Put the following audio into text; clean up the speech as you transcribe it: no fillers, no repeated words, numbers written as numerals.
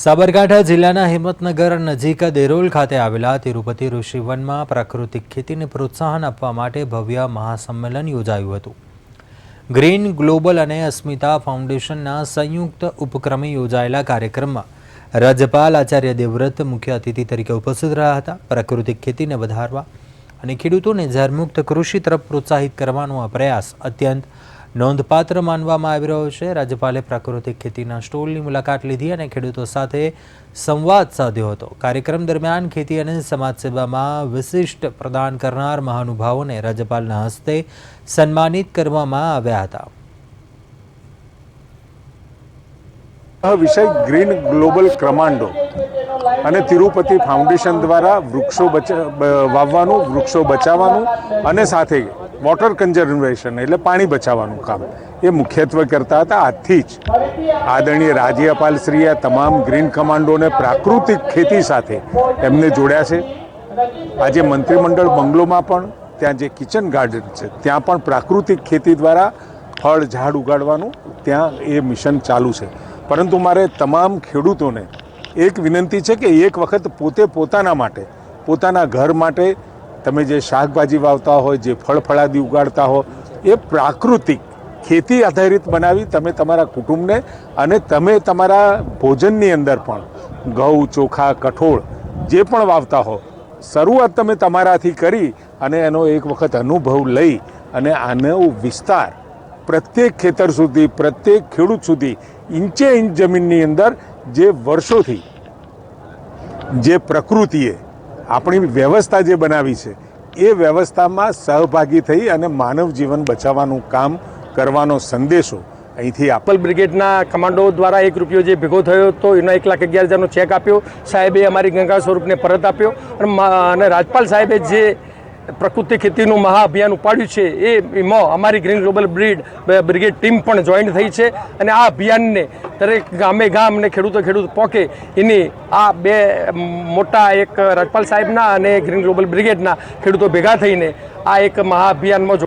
સાબરકાંઠા જિલ્લાના હિંમતનગર નજીક દેરોલ ખાતે આવેલા તિરુપતિ ઋષિવનમાં પ્રાકૃતિક ખેતીને પ્રોત્સાહન આપવા માટે ભવ્ય મહાસંમેલન યોજાયું હતું। ગ્રીન ગ્લોબલ અને અસ્મિતા ફાઉન્ડેશનના સંયુક્ત ઉપક્રમે યોજાયેલા કાર્યક્રમમાં રાજ્યપાલ આચાર્ય દેવવ્રત મુખ્ય અતિથિ તરીકે ઉપસ્થિત રહ્યા હતા। પ્રાકૃતિક ખેતીને વધારવા અને ખેડૂતોને ઝેરમુક્ત કૃષિ તરફ પ્રોત્સાહિત કરવાનો આ પ્રયાસ અત્યંત નોંધપાત્ર માનવામાં આવી રહ્યો છે। રાજ્યપાલે પ્રાકૃતિક ખેતીના સ્ટોલની મુલાકાત લીધી અને ખેડૂતો સાથે સંવાદ સાધ્યો હતો। કાર્યક્રમ દરમિયાન ખેતી અને સમાજ સેવામાં વિશિષ્ટ પ્રદાન કરનાર મહાનુભાવોને રાજ્યપાલના હસ્તે સન્માનિત કરવામાં આવ્યા હતા। વિષય ગ્રીન ગ્લોબલ કમાન્ડો અને તિરુપતિ ફાઉન્ડેશન દ્વારા વૃક્ષો વાવવાનું, વૃક્ષો બચાવવાનું અને સાથે વોટર કન્ઝર્વેશન એટલે પાણી બચાવવાનું કામ એ મુખ્યત્વે કરતા હતા। આજથી જ આદરણીય રાજ્યપાલશ્રીએ તમામ ગ્રીન કમાન્ડોને પ્રાકૃતિક ખેતી સાથે એમને જોડ્યા છે। આજે મંત્રીમંડળ બંગલોમાં પણ ત્યાં જે કિચન ગાર્ડન છે ત્યાં પણ પ્રાકૃતિક ખેતી દ્વારા ફળ ઝાડ ઉગાડવાનું ત્યાં એ મિશન ચાલુ છે। પરંતુ મારે તમામ ખેડૂતોને એક વિનંતી છે કે એક વખત પોતે પોતાના માટે, પોતાના ઘર માટે તમે જે શાકભાજી વાવતા હોય, જે ફળફળાદી ઉગાડતા હો, એ પ્રાકૃતિક ખેતી આધારિત બનાવી તમે તમારા કુટુંબને અને તમે તમારા ભોજનની અંદર પણ ઘઉં, ચોખા, કઠોળ જે પણ વાવતા હો, શરૂઆત તમે તમારાથી કરી અને એનો એક વખત અનુભવ લઈ અને આનો વિસ્તાર પ્રત્યેક ખેતર સુધી, પ્રત્યેક ખેડૂત સુધી ઇંચે ઇંચ જમીનની અંદર જે વર્ષોથી જે પ્રકૃતિએ આપણી વ્યવસ્થા જે બનાવી છે એ વ્યવસ્થામાં સહભાગી થઈ અને માનવ જીવન બચાવવાનું કામ કરવાનો સંદેશો અહીંથી આપલ બ્રિગેડના કમાન્ડો દ્વારા ₹1 જે ભેગો થયો તો એનો 1,11,000નો ચેક આપ્યો। સાહેબે અમારી ગંગા સ્વરૂપને પરત આપ્યો અને રાજપાલ સાહેબે જે પ્રકૃતિ ખેતીનું મહાઅભિયાન ઉપાડ્યું છે એમાં અમારી ગ્રીન ગ્લોબલ બ્રિગેડ ટીમ પણ જોઈન્ટ થઈ છે અને આ અભિયાનને દરેક ગામે ગામ અને ખેડૂત પોકે એની આ બે મોટા એક રાજપાલ સાહેબના અને ગ્રીન ગ્લોબલ બ્રિગેડના ખેડૂતો ભેગા થઈને આ એક મહાઅભિયાનમાં